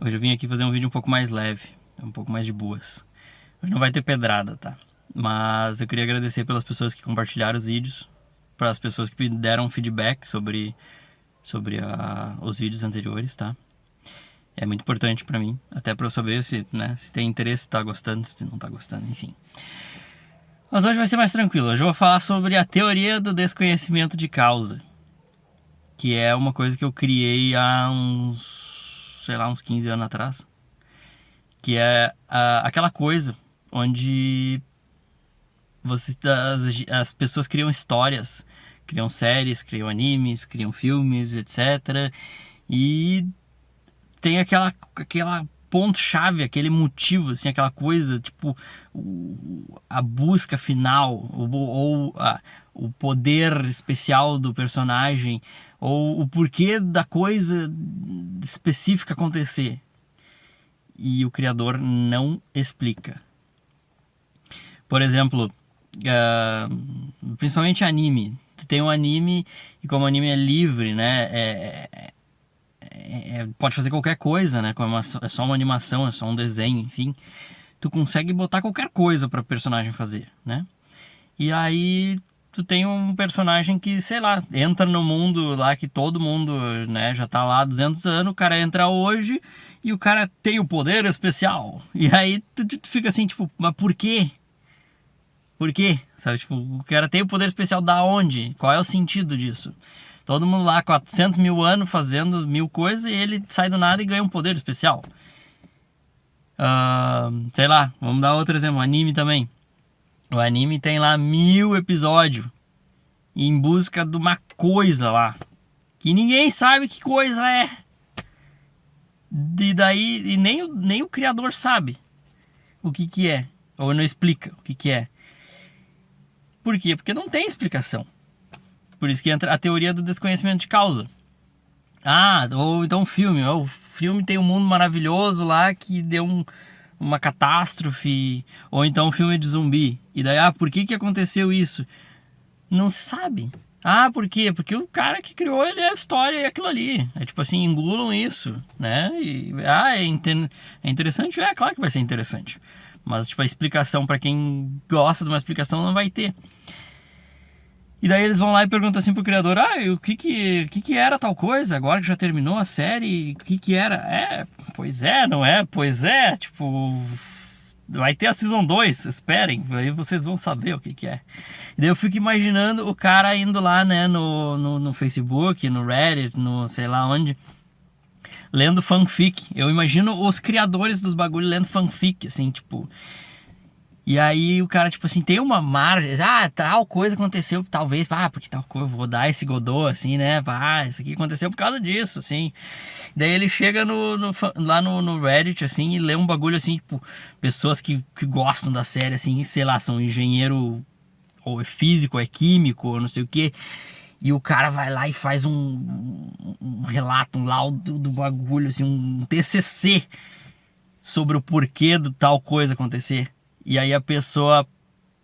Hoje eu vim aqui fazer um vídeo um pouco mais leve, um pouco mais de boas. Hoje não vai ter pedrada, tá? Mas eu queria agradecer pelas pessoas que compartilharam os vídeos, para as pessoas que deram feedback sobre os vídeos anteriores, tá? É muito importante pra mim, até pra eu saber se tem interesse, se tá gostando, se não tá gostando, enfim. Mas hoje vai ser mais tranquilo. Hoje eu vou falar sobre a teoria do desconhecimento de causa, que é uma coisa que eu criei há uns 15 anos atrás, que é aquela coisa onde as pessoas criam histórias, criam séries, criam animes, criam filmes, etc. E tem aquela ponto-chave, aquele motivo, assim, aquela coisa, tipo, a busca final, o poder especial do personagem, ou o porquê da coisa específica acontecer. E o criador não explica. Por exemplo, principalmente anime. Tem um anime, e como o anime é livre, né? Pode fazer qualquer coisa, né? É só uma animação, é só um desenho, enfim. Tu consegue botar qualquer coisa para o personagem fazer, né? E aí tu tem um personagem que, sei lá, entra no mundo lá que todo mundo, né, já tá lá há 200 anos, o cara entra hoje e o cara tem o poder especial. E aí tu fica assim, tipo, mas por quê? Por quê? Sabe, tipo, o cara tem o poder especial da onde? Qual é o sentido disso? Todo mundo lá, 400 mil anos, fazendo mil coisas, e ele sai do nada e ganha um poder especial. Sei lá, vamos dar outro exemplo, anime também. O anime tem lá 1000 episódios, em busca de uma coisa lá, que ninguém sabe que coisa é. E nem o criador sabe o que é, ou não explica o que é. Por quê? Porque não tem explicação. Por isso que entra a teoria do desconhecimento de causa. Ou então filme. O filme tem um mundo maravilhoso lá que deu uma catástrofe. Ou então um filme de zumbi. E daí, por que aconteceu isso? Não se sabe. Por quê? Porque o cara que criou ele é a história e aquilo ali. É tipo assim, engulam isso, né? É interessante? É, claro que vai ser interessante. Mas, tipo, a explicação para quem gosta de uma explicação não vai ter. E daí eles vão lá e perguntam assim pro criador: o que era tal coisa? Agora que já terminou a série, o que era? Pois é, não é? Pois é, tipo. Vai ter a Season 2, esperem, aí vocês vão saber o que é. E daí eu fico imaginando o cara indo lá, né, no Facebook, no Reddit, no sei lá onde, lendo fanfic. Eu imagino os criadores dos bagulhos lendo fanfic, assim, tipo. E aí o cara, tipo assim, tem uma margem, tal coisa aconteceu, talvez, porque tal coisa, vou dar esse Godot, assim, né, isso aqui aconteceu por causa disso, assim. Daí ele chega lá no Reddit, assim, e lê um bagulho, assim, tipo, pessoas que gostam da série, assim, sei lá, são engenheiro, ou é físico, ou é químico, ou não sei o quê. E o cara vai lá e faz um relato, um laudo do bagulho, assim, um TCC sobre o porquê do tal coisa acontecer. E aí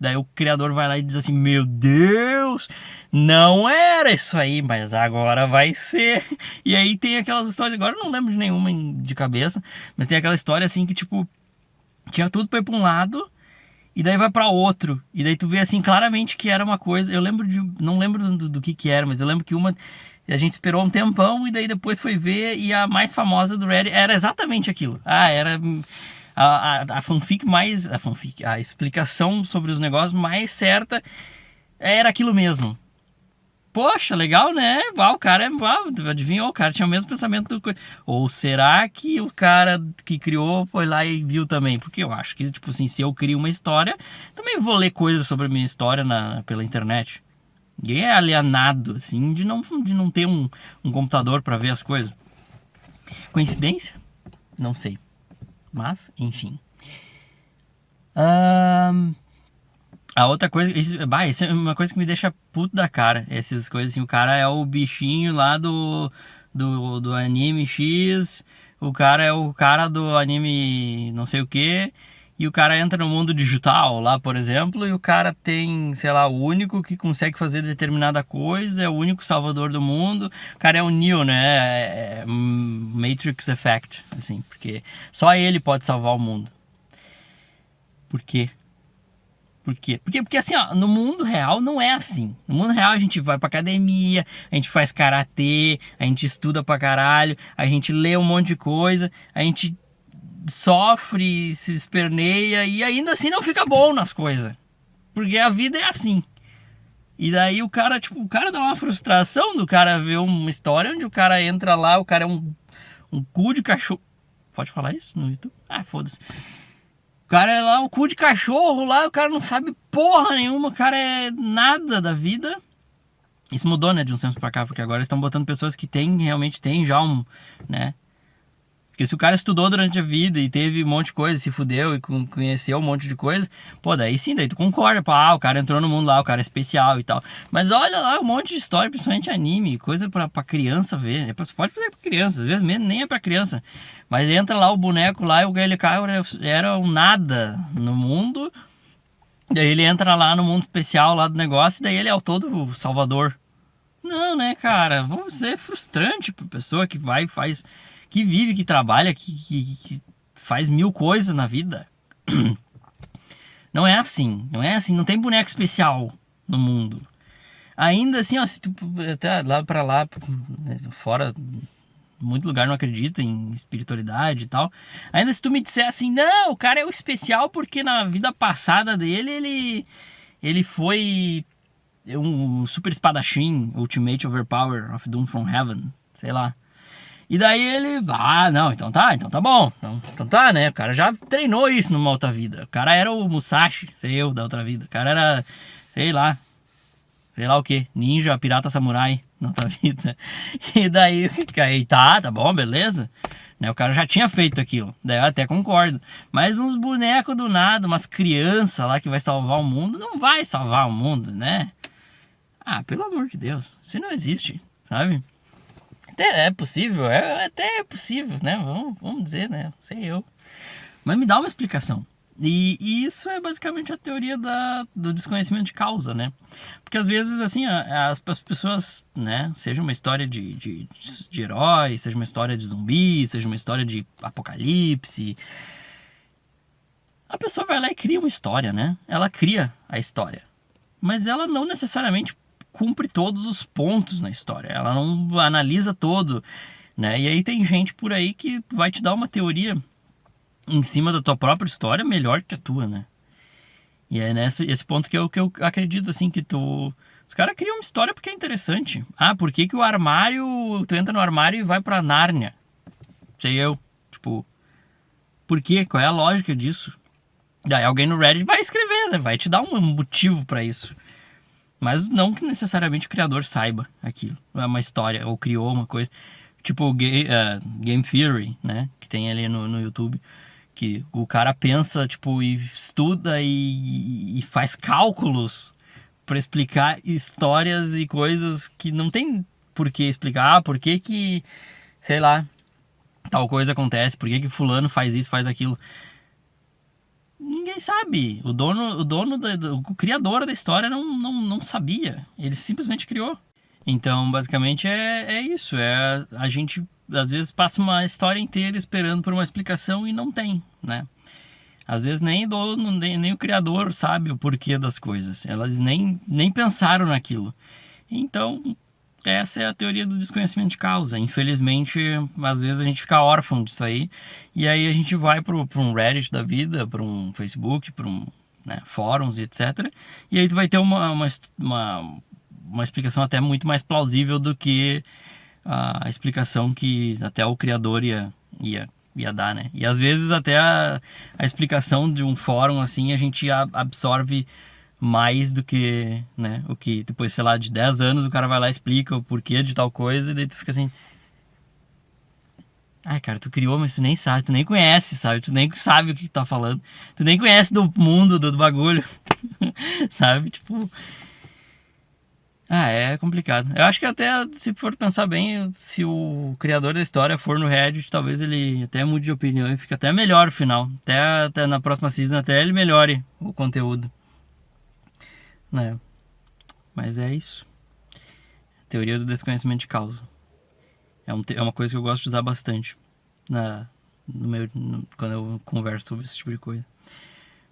daí o criador vai lá e diz assim: Meu Deus, não era isso aí, mas agora vai ser. E aí tem aquelas histórias, agora eu não lembro de nenhuma de cabeça, mas tem aquela história assim que tipo, tinha tudo pra ir pra um lado. E daí vai pra outro. E daí tu vê assim claramente que era uma coisa. Eu lembro de. Não lembro do que era, mas eu lembro que uma. A gente esperou um tempão e daí depois foi ver. E a mais famosa do Reddit era exatamente aquilo. Era a fanfic mais. A fanfic. A explicação sobre os negócios mais certa era aquilo mesmo. Poxa, legal, né? O cara adivinhou, o cara tinha o mesmo pensamento do. Ou será que o cara que criou foi lá e viu também? Porque eu acho que, tipo assim, se eu crio uma história, também vou ler coisas sobre a minha história pela internet. Ninguém é alienado, assim, de não ter um computador pra ver as coisas. Coincidência? Não sei. Mas, enfim. A outra coisa, isso é uma coisa que me deixa puto da cara. Essas coisas assim, o cara é o bichinho lá do anime X, o cara é o cara do anime não sei o que, e o cara entra no mundo digital lá, por exemplo, e o cara tem, sei lá, o único que consegue fazer determinada coisa, é o único salvador do mundo. O cara é o Neo, né? Matrix Effect, assim, porque só ele pode salvar o mundo. Por quê? Por quê? Porque assim, ó, no mundo real não é assim. No mundo real a gente vai pra academia, a gente faz karatê, a gente estuda pra caralho, a gente lê um monte de coisa, a gente sofre, se esperneia e ainda assim não fica bom nas coisas. Porque a vida é assim. E daí o cara, tipo, o cara dá uma frustração do cara ver uma história onde o cara entra lá, o cara é um cu de cachorro. Pode falar isso no YouTube? Ah, foda-se. O cara é lá, o cu de cachorro lá, o cara não sabe porra nenhuma, o cara é nada da vida. Isso mudou, né, de uns tempos pra cá, porque agora estão botando pessoas que realmente tem já né? Porque se o cara estudou durante a vida e teve um monte de coisa, se fudeu e conheceu um monte de coisa, pô, daí sim, daí tu concorda, pô, o cara entrou no mundo lá, o cara é especial e tal. Mas olha lá, um monte de história, principalmente anime, coisa pra criança ver. Pode fazer pra criança, às vezes mesmo nem é pra criança. Mas entra lá o boneco lá e o cara era um nada no mundo. Daí ele entra lá no mundo especial lá do negócio e daí ele é o todo salvador. Não, né, cara? Vamos ser frustrante pra pessoa que vai e faz, que vive, que trabalha, que faz mil coisas na vida. Não é assim, não é assim, não tem boneco especial no mundo. Ainda assim, ó, se tu até lá pra lá, fora, muito lugar não acredita em espiritualidade e tal. Ainda se tu me disser assim, não, o cara é o especial porque na vida passada dele, ele foi um super espadachim, Ultimate Overpower of Doom from Heaven, sei lá. E daí ele, não, então tá bom, então tá, né, o cara já treinou isso numa outra vida, o cara era o Musashi, sei eu, da outra vida, o cara era, sei lá o que, ninja, pirata, samurai, na outra vida. E daí, aí tá bom, beleza, né, o cara já tinha feito aquilo, daí eu até concordo, mas uns bonecos do nada, umas crianças lá que vai salvar o mundo, não vai salvar o mundo, né? Ah, pelo amor de Deus, isso não existe, sabe? Até é possível, até é possível, né? Vamos dizer, né? Sei eu. Mas me dá uma explicação. E isso é basicamente a teoria do desconhecimento de causa, né? Porque às vezes, assim, as pessoas, né? Seja uma história de herói, seja uma história de zumbi, seja uma história de apocalipse. A pessoa vai lá e cria uma história, né? Ela cria a história. Mas ela não necessariamente cumpre todos os pontos na história, ela não analisa todo, né? E aí tem gente por aí que vai te dar uma teoria em cima da tua própria história melhor que a tua, né? E é esse ponto que eu acredito, assim, que os caras criam uma história porque é interessante. Ah, por que o armário, tu entra no armário e vai pra Nárnia? Sei eu, tipo, por quê? Qual é a lógica disso? Daí alguém no Reddit vai escrever, né? Vai te dar um motivo pra isso. Mas não que necessariamente o criador saiba aquilo. É uma história, ou criou uma coisa. Tipo Game Theory, né? Que tem ali no YouTube. Que o cara pensa, tipo, e estuda e faz cálculos para explicar histórias e coisas que não tem por que explicar. Ah, por que, sei lá, tal coisa acontece. Por que fulano faz isso, faz aquilo. Ninguém sabe. O criador da história não sabia. Ele simplesmente criou. Então, basicamente, é isso. A gente, às vezes, passa uma história inteira esperando por uma explicação e não tem, né? Às vezes nem o criador sabe o porquê das coisas. Elas nem pensaram naquilo. Então, essa é a teoria do desconhecimento de causa. Infelizmente, às vezes a gente fica órfão disso aí. E aí a gente vai para um Reddit da vida, para um Facebook, para fóruns e etc. E aí tu vai ter uma explicação até muito mais plausível do que a explicação que até o criador ia dar, né? E às vezes até a explicação de um fórum assim a gente absorve mais do que, né, o que depois, sei lá, de 10 anos o cara vai lá e explica o porquê de tal coisa e daí tu fica assim, ai cara, tu criou, mas tu nem sabe, tu nem conhece, sabe, tu nem sabe o que tu tá falando, tu nem conhece do mundo, do bagulho, sabe, tipo, Ah, é complicado. Eu acho que até, se for pensar bem, se o criador da história for no Reddit, talvez ele até mude de opinião e fique até melhor o final. Até na próxima season, até ele melhore o conteúdo, né? Mas é isso. Teoria do desconhecimento de causa. É uma coisa que eu gosto de usar bastante quando eu converso sobre esse tipo de coisa.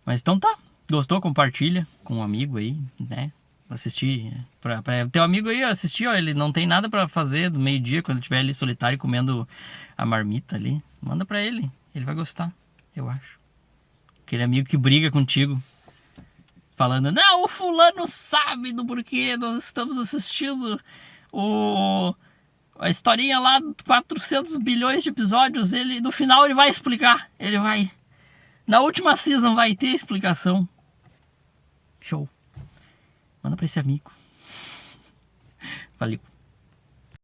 Mas então tá. Gostou? Compartilha com um amigo aí, né? Assistir. Pra teu amigo aí assistir, ó. Ele não tem nada pra fazer do meio-dia, quando ele estiver ali solitário comendo a marmita ali. Manda pra ele. Ele vai gostar, eu acho. Aquele amigo que briga contigo. Falando, não, o fulano sabe do porquê nós estamos assistindo a historinha lá, 400 bilhões de episódios. Ele, no final ele vai explicar. Ele vai. Na última season vai ter explicação. Show. Manda pra esse amigo. Valeu.